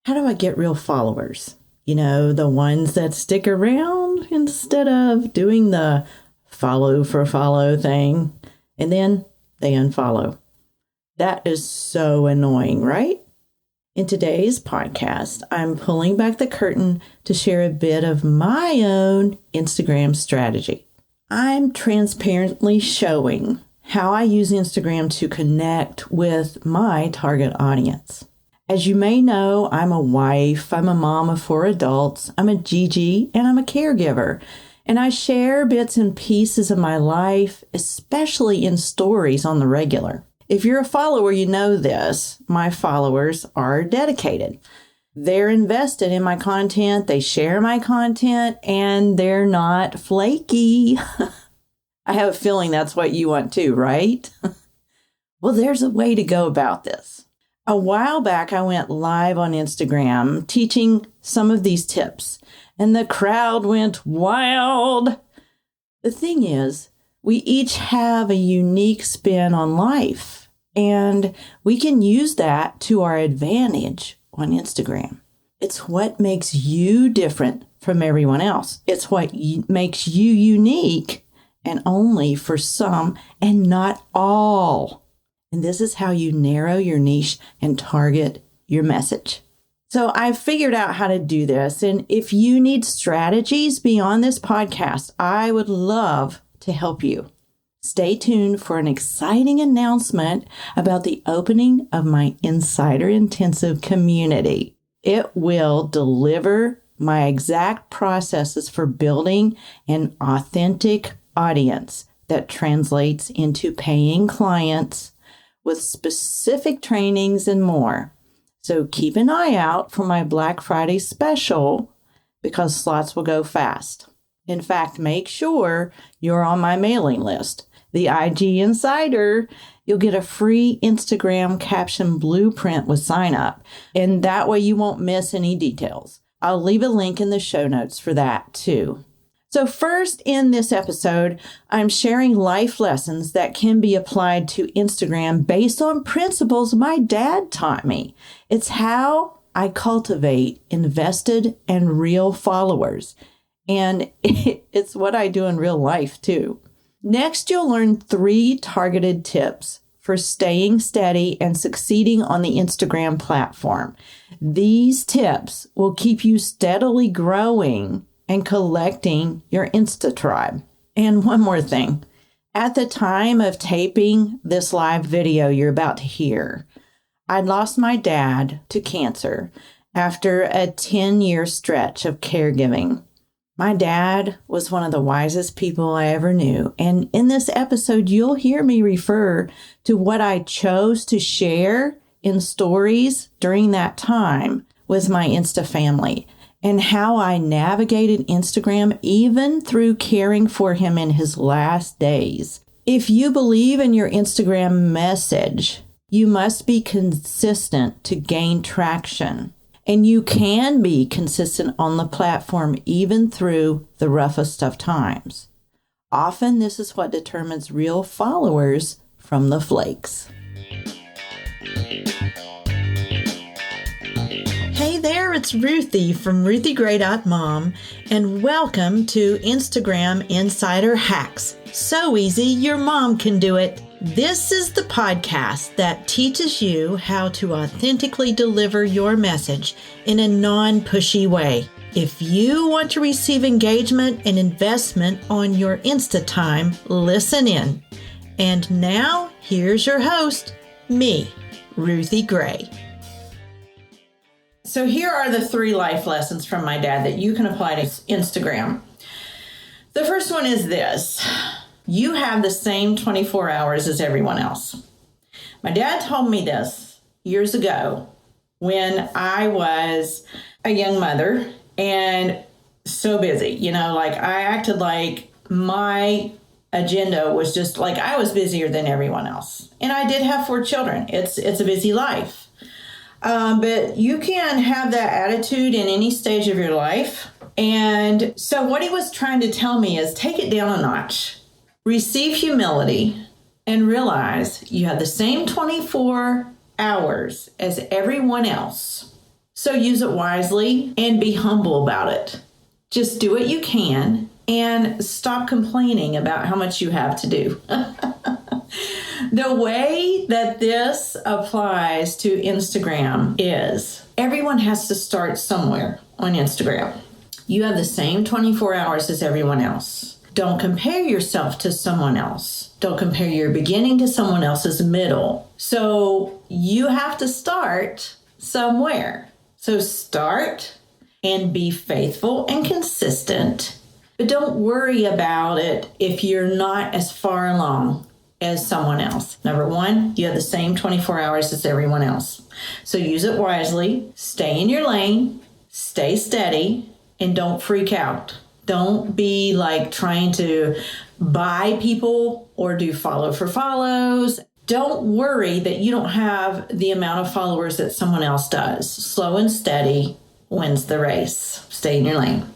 how do I get real followers? The ones that stick around instead of doing the follow for follow thing, and then they unfollow. That is so annoying, right? In today's podcast, I'm pulling back the curtain to share a bit of my own Instagram strategy. I'm transparently showing how I use Instagram to connect with my target audience. As you may know, I'm a wife, I'm a mom of 4 adults, I'm a Gigi, and I'm a caregiver. And I share bits and pieces of my life, especially in stories on the regular. If you're a follower, you know this. My followers are dedicated. They're invested in my content, they share my content, and they're not flaky. I have a feeling that's what you want too, right? Well, there's a way to go about this. A while back, I went live on Instagram teaching some of these tips, and the crowd went wild. The thing is, we each have a unique spin on life, and we can use that to our advantage on Instagram. It's what makes you different from everyone else. It's what makes you unique, and only for some and not all. And this is how you narrow your niche and target your message. So I've figured out how to do this. And if you need strategies beyond this podcast, I would love to help you. Stay tuned for an exciting announcement about the opening of my Insider Intensive community. It will deliver my exact processes for building an authentic audience that translates into paying clients with specific trainings and more. So keep an eye out for my Black Friday special because slots will go fast. In fact, make sure you're on my mailing list. The IG Insider, you'll get a free Instagram Caption Blueprint with sign up, and that way you won't miss any details. I'll leave a link in the show notes for that too. So first in this episode, I'm sharing life lessons that can be applied to Instagram based on principles my dad taught me. It's how I cultivate invested and real followers. And it's what I do in real life too. Next, you'll learn 3 targeted tips for staying steady and succeeding on the Instagram platform. These tips will keep you steadily growing and collecting your Insta tribe. And one more thing. At the time of taping this live video you're about to hear, I'd lost my dad to cancer after a 10-year stretch of caregiving. My dad was one of the wisest people I ever knew. And in this episode, you'll hear me refer to what I chose to share in stories during that time with my Insta family, and how I navigated Instagram even through caring for him in his last days. If you believe in your Instagram message, you must be consistent to gain traction. And you can be consistent on the platform even through the roughest of times. Often this is what determines real followers from the flakes. Hey there, it's Ruthie from RuthieGray.mom, and welcome to Instagram Insider Hacks. So easy, your mom can do it. This is the podcast that teaches you how to authentically deliver your message in a non-pushy way. If you want to receive engagement and investment on your Insta time, listen in. And now, here's your host, me, Ruthie Gray. So here are the 3 life lessons from my dad that you can apply to Instagram. The first one is this. You have the same 24 hours as everyone else. My dad told me this years ago when I was a young mother and so busy. I acted like my agenda was just like I was busier than everyone else. And I did have 4 children. It's a busy life. But you can have that attitude in any stage of your life. And so what he was trying to tell me is take it down a notch, receive humility, and realize you have the same 24 hours as everyone else. So use it wisely and be humble about it. Just do what you can and stop complaining about how much you have to do. The way that this applies to Instagram is everyone has to start somewhere on Instagram. You have the same 24 hours as everyone else. Don't compare yourself to someone else. Don't compare your beginning to someone else's middle. So you have to start somewhere. So start and be faithful and consistent, but don't worry about it if you're not as far along as someone else. Number one, you have the same 24 hours as everyone else. So use it wisely, stay in your lane, stay steady, and don't freak out. Don't be like trying to buy people or do follow for follows. Don't worry that you don't have the amount of followers that someone else does. Slow and steady wins the race. Stay in your lane.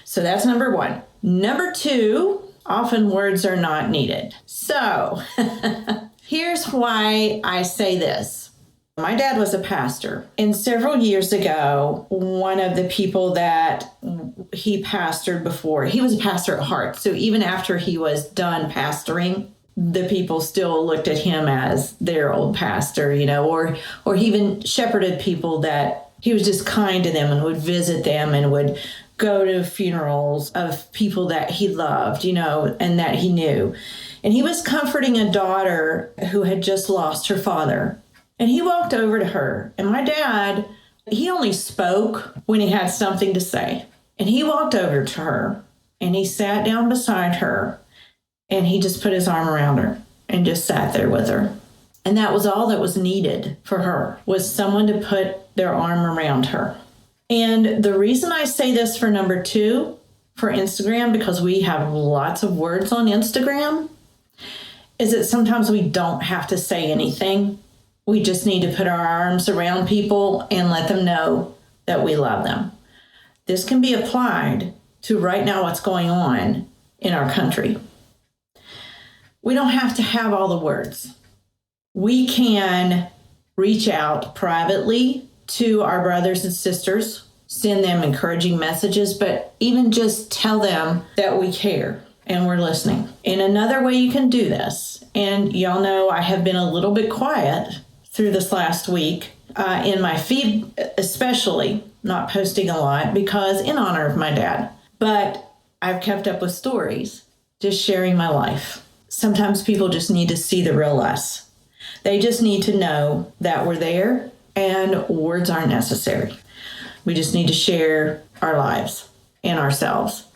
So that's number one. Number two, often words are not needed. So here's why I say this. My dad was a pastor, and several years ago, one of the people that he pastored before, he was a pastor at heart. So even after he was done pastoring, the people still looked at him as their old pastor, or he even shepherded people that he was just kind to them and would visit them and would go to funerals of people that he loved, and that he knew. And he was comforting a daughter who had just lost her father. And he walked over to her. And my dad, he only spoke when he had something to say. And he walked over to her and he sat down beside her and he just put his arm around her and just sat there with her. And that was all that was needed for her, was someone to put their arm around her. And the reason I say this for number two, for Instagram, because we have lots of words on Instagram, is that sometimes we don't have to say anything. We just need to put our arms around people and let them know that we love them. This can be applied to right now what's going on in our country. We don't have to have all the words. We can reach out privately to our brothers and sisters, send them encouraging messages, but even just tell them that we care and we're listening. And another way you can do this, and y'all know I have been a little bit quiet through this last week in my feed, especially not posting a lot because in honor of my dad, but I've kept up with stories, just sharing my life. Sometimes people just need to see the real us. They just need to know that we're there and words aren't necessary. We just need to share our lives and ourselves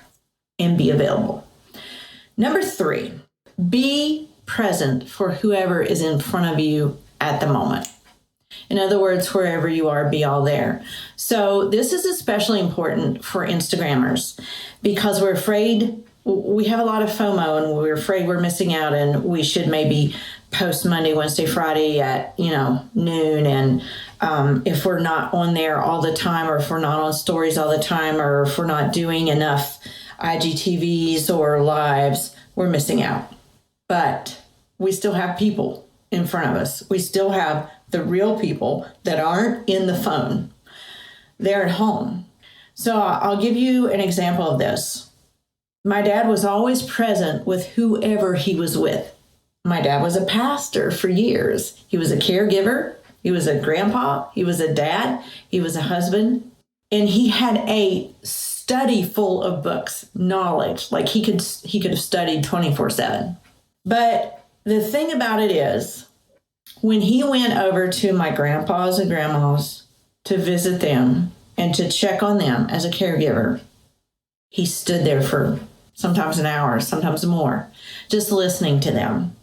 and be available. Number three, be present for whoever is in front of you at the moment. In other words, wherever you are, be all there. So this is especially important for Instagrammers because we're afraid, we have a lot of FOMO and we're afraid we're missing out and we should maybe post Monday, Wednesday, Friday at, noon. And if we're not on there all the time, or if we're not on stories all the time, or if we're not doing enough IGTVs or lives, we're missing out. But we still have people in front of us. We still have the real people that aren't in the phone. They're at home. So I'll give you an example of this. My dad was always present with whoever he was with. My dad was a pastor for years. He was a caregiver. He was a grandpa. He was a dad. He was a husband. And he had a study full of books, knowledge. Like he could have studied 24/7. But the thing about it is, when he went over to my grandpas and grandmas to visit them and to check on them as a caregiver, he stood there for sometimes an hour, sometimes more, just listening to them,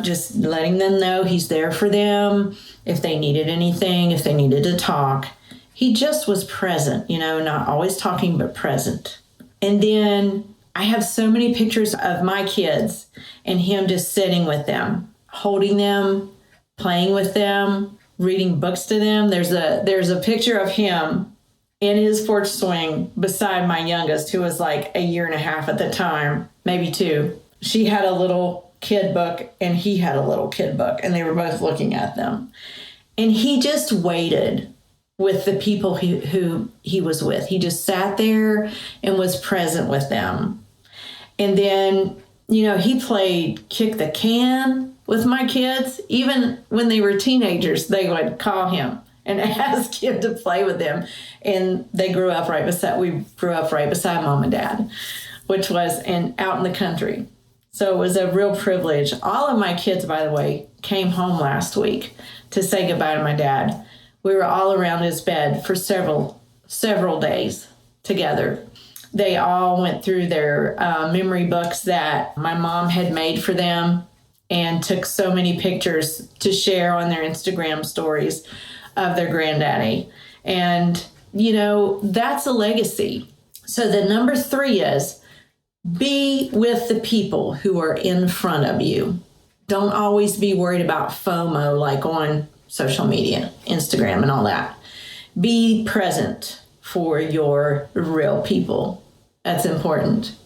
just letting them know he's there for them. If they needed anything, if they needed to talk, he just was present, not always talking, but present. And then I have so many pictures of my kids and him just sitting with them, holding them, playing with them, reading books to them. There's a picture of him in his porch swing beside my youngest, who was like a year and a half at the time, maybe 2. She had a little kid book and he had a little kid book, and they were both looking at them. And he just waited with the people who he was with. He just sat there and was present with them. And then, he played kick the can with my kids. Even when they were teenagers, they would call him and ask him to play with them. And we grew up right beside mom and dad, which was out in the country. So it was a real privilege. All of my kids, by the way, came home last week to say goodbye to my dad. We were all around his bed for several days together. They all went through their memory books that my mom had made for them and took so many pictures to share on their Instagram stories of their granddaddy. And, that's a legacy. So the number 3 is be with the people who are in front of you. Don't always be worried about FOMO like on social media, Instagram and all that. Be present for your real people. That's important,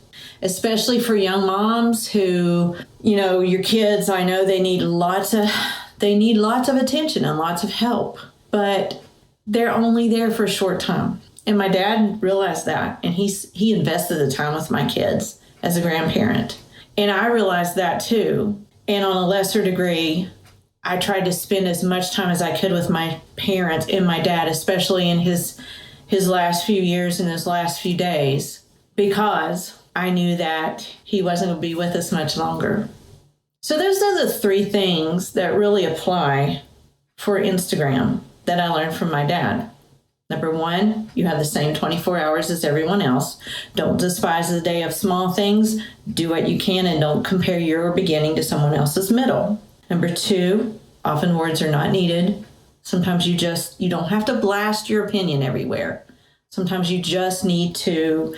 especially for young moms who, your kids, I know they need lots of attention and lots of help, but they're only there for a short time. And my dad realized that, and he invested the time with my kids as a grandparent. And I realized that too. And on a lesser degree, I tried to spend as much time as I could with my parents and my dad, especially in his last few years and his last few days, because I knew that he wasn't going to be with us much longer. So those are the 3 things that really apply for Instagram that I learned from my dad. Number 1, you have the same 24 hours as everyone else. Don't despise the day of small things. Do what you can and don't compare your beginning to someone else's middle. Number 2, often words are not needed. Sometimes you don't have to blast your opinion everywhere. Sometimes you just need to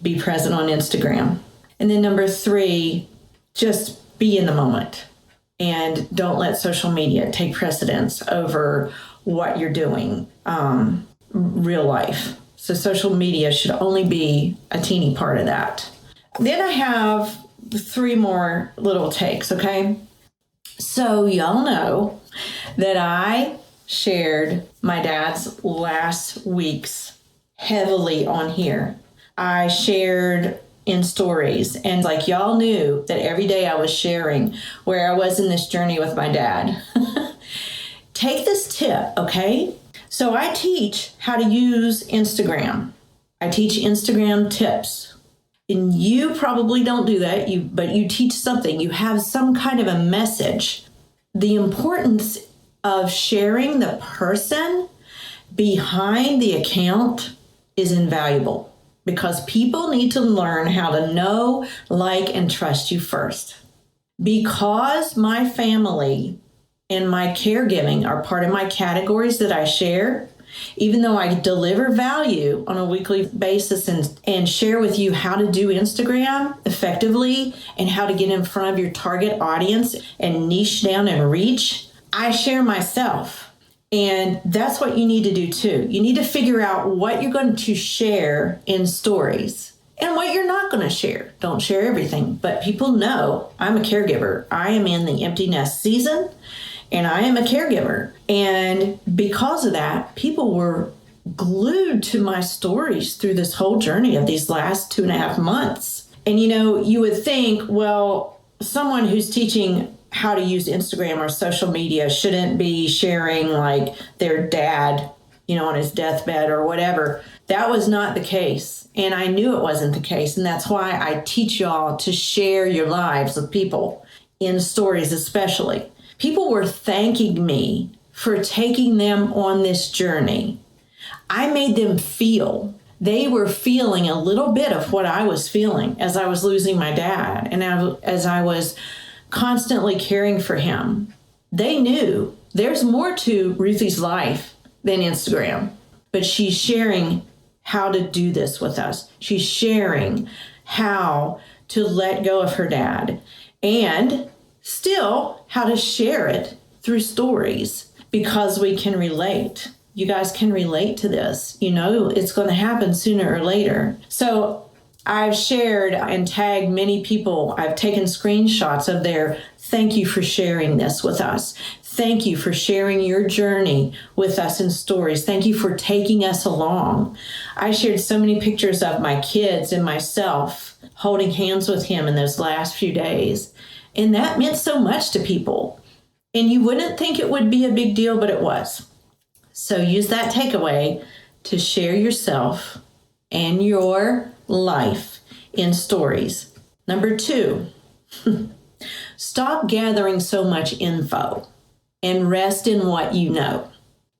be present on Instagram. And then number 3, just be in the moment and don't let social media take precedence over what you're doing, real life. So social media should only be a teeny part of that. Then I have 3 more little takes, okay? So y'all know that I shared my dad's last weeks heavily on here. I shared in stories, and y'all knew that every day I was sharing where I was in this journey with my dad. Take this tip, okay? So I teach how to use Instagram. I teach Instagram tips. And you probably don't do that, but you teach something. You have some kind of a message. The importance of sharing the person behind the account is invaluable because people need to learn how to know, like, and trust you first. Because my family and my caregiving are part of my categories that I share, even though I deliver value on a weekly basis and share with you how to do Instagram effectively and how to get in front of your target audience and niche down and reach, I share myself. And that's what you need to do too. You need to figure out what you're going to share in stories and what you're not going to share. Don't share everything, but people know I'm a caregiver. I am in the empty nest season. And I am a caregiver. And because of that, people were glued to my stories through this whole journey of these last 2.5 months. And, you would think, well, someone who's teaching how to use Instagram or social media shouldn't be sharing their dad, on his deathbed or whatever. That was not the case. And I knew it wasn't the case. And that's why I teach y'all to share your lives with people in stories, especially. People were thanking me for taking them on this journey. I made them feel. They were feeling a little bit of what I was feeling as I was losing my dad and as I was constantly caring for him. They knew there's more to Ruthie's life than Instagram, but she's sharing how to do this with us. She's sharing how to let go of her dad and still how to share it through stories because we can relate. You guys can relate to this. It's going to happen sooner or later. So I've shared and tagged many people. I've taken screenshots of their Thank you for sharing this with us. Thank you for sharing your journey with us in stories. Thank you for taking us along. I shared so many pictures of my kids and myself holding hands with him in those last few days. And that meant so much to people. And you wouldn't think it would be a big deal, but it was. So use that takeaway to share yourself and your life in stories. Number 2, stop gathering so much info and rest in what you know.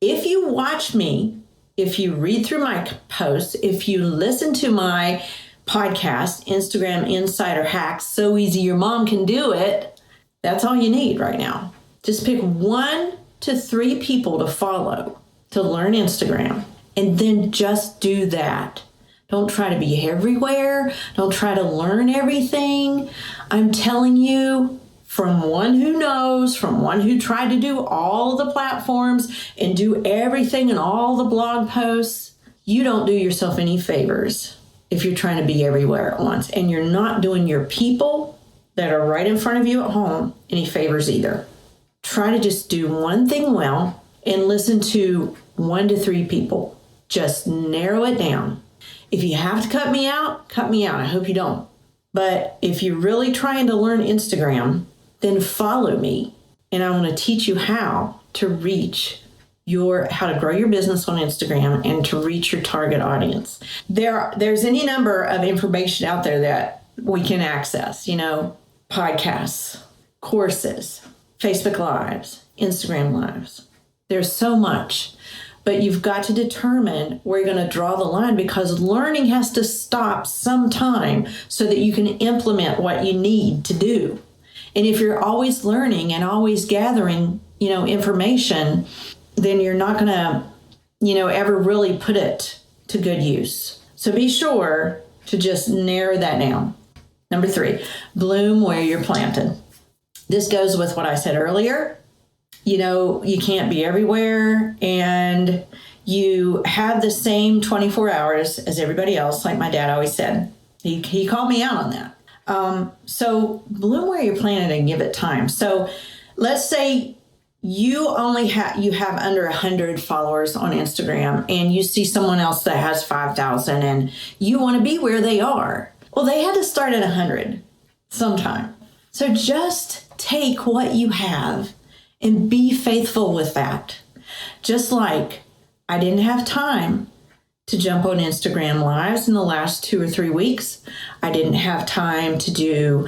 If you watch me, if you read through my posts, if you listen to my podcast, Instagram Insider Hacks, so easy your mom can do it, that's all you need right now. Just pick 1 to 3 people to follow to learn Instagram, and then just do that. Don't try to be everywhere. Don't try to learn everything. I'm telling you, from one who knows, from one who tried to do all the platforms and do everything and all the blog posts, you don't do yourself any favors if you're trying to be everywhere at once. And you're not doing your people that are right in front of you at home any favors either. Try to just do one thing well and listen to 1 to 3 people. Just narrow it down. If you have to cut me out, cut me out. I hope you don't. But if you're really trying to learn Instagram, then follow me. And I want to teach you how to how to grow your business on Instagram and to reach your target audience. There's any number of information out there that we can access, podcasts, courses, Facebook Lives, Instagram Lives. There's so much. But you've got to determine where you're going to draw the line, because learning has to stop sometime so that you can implement what you need to do. And if you're always learning and always gathering, information, then you're not going to, ever really put it to good use. So be sure to just narrow that down. Number 3, bloom where you're planted. This goes with what I said earlier. You can't be everywhere, and you have the same 24 hours as everybody else, like my dad always said. He called me out on that. So bloom where you're planted and give it time. So let's say you have under 100 followers on Instagram, and you see someone else that has 5,000, and you want to be where they are. Well, they had to start at 100 sometime. So just take what you have and be faithful with that. Just like I didn't have time to jump on Instagram Lives in the last 2 or 3 weeks. I didn't have time to do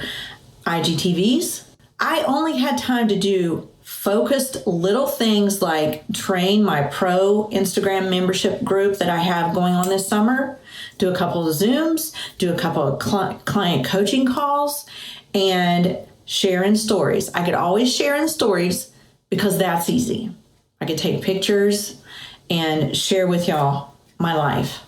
IGTVs. I only had time to do focused little things like train my pro Instagram membership group that I have going on this summer, do a couple of Zooms, do a couple of client coaching calls, and share in stories. I could always share in stories because that's easy. I could take pictures and share with y'all my life.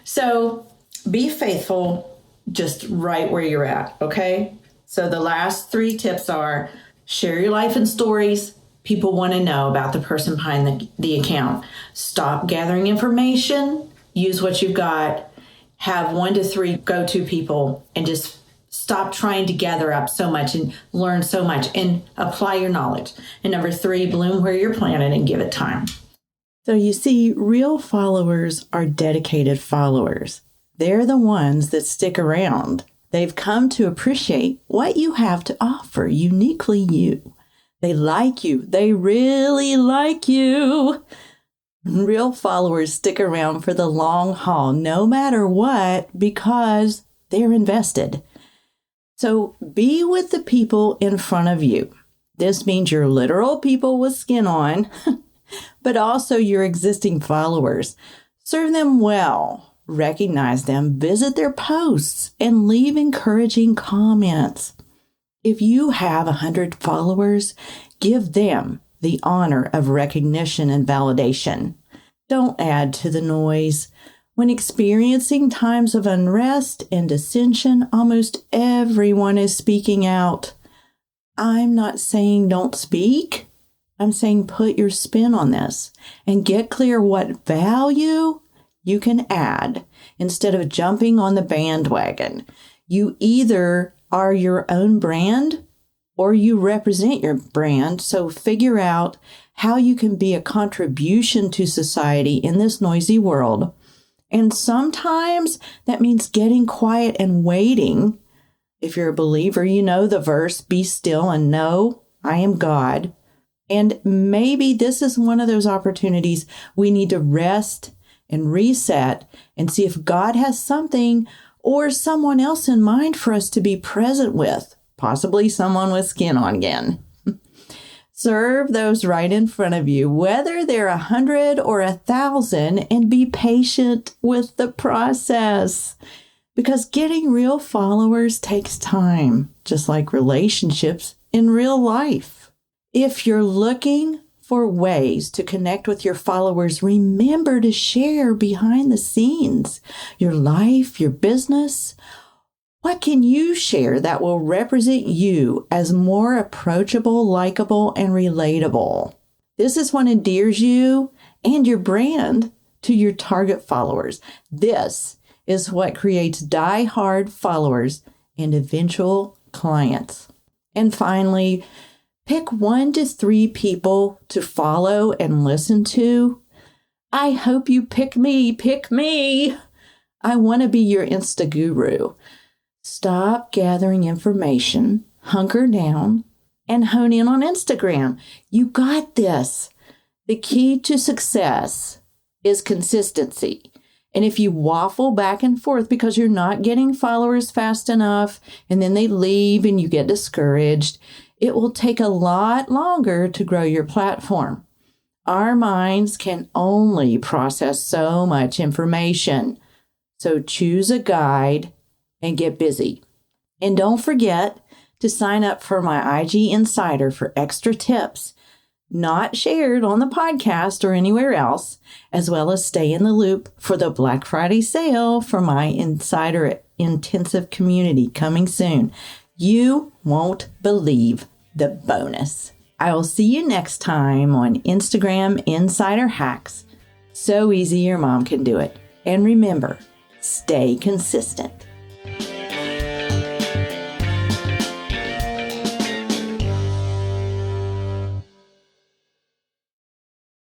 So be faithful just right where you're at, okay? So the last 3 tips are: share your life in stories. People want to know about the person behind the account. Stop gathering information. Use what you've got. Have 1 to 3 go-to people, and just stop trying to gather up so much and learn so much, and apply your knowledge. And number 3, bloom where you're planted and give it time. So you see, real followers are dedicated followers. They're the ones that stick around. They've come to appreciate what you have to offer, uniquely you. They like you. They really like you. Real followers stick around for the long haul, no matter what, because they're invested. So be with the people in front of you. This means your literal people with skin on, but also your existing followers. Serve them well, recognize them, visit their posts, and leave encouraging comments. If you have 100 followers, give them the honor of recognition and validation. Don't add to the noise. When experiencing times of unrest and dissension, almost everyone is speaking out. I'm not saying don't speak. I'm saying put your spin on this and get clear what value you can add instead of jumping on the bandwagon. You either are your own brand or you represent your brand. So figure out how you can be a contribution to society in this noisy world. And sometimes that means getting quiet and waiting. If you're a believer, you know the verse, be still and know I am God. And maybe this is one of those opportunities we need to rest and reset and see if God has something or someone else in mind for us to be present with, possibly someone with skin on again. Serve those right in front of you, whether they're 100 or 1,000, and be patient with the process. Because getting real followers takes time, just like relationships in real life. If you're looking for ways to connect with your followers, remember to share behind the scenes, your life, your business. What can you share that will represent you as more approachable, likable, and relatable? This is what endears you and your brand to your target followers. This is what creates die-hard followers and eventual clients. And finally, pick 1 to 3 people to follow and listen to. I hope you pick me. Pick me. I want to be your Insta guru. Stop gathering information, hunker down, and hone in on Instagram. You got this. The key to success is consistency. And if you waffle back and forth because you're not getting followers fast enough, and then they leave and you get discouraged, it will take a lot longer to grow your platform. Our minds can only process so much information. So choose a guide and get busy. And don't forget to sign up for my IG Insider for extra tips not shared on the podcast or anywhere else, as well as stay in the loop for the Black Friday sale for my Insider Intensive community coming soon. You won't believe the bonus. I will see you next time on Instagram Insider Hacks. So easy your mom can do it. And remember, stay consistent.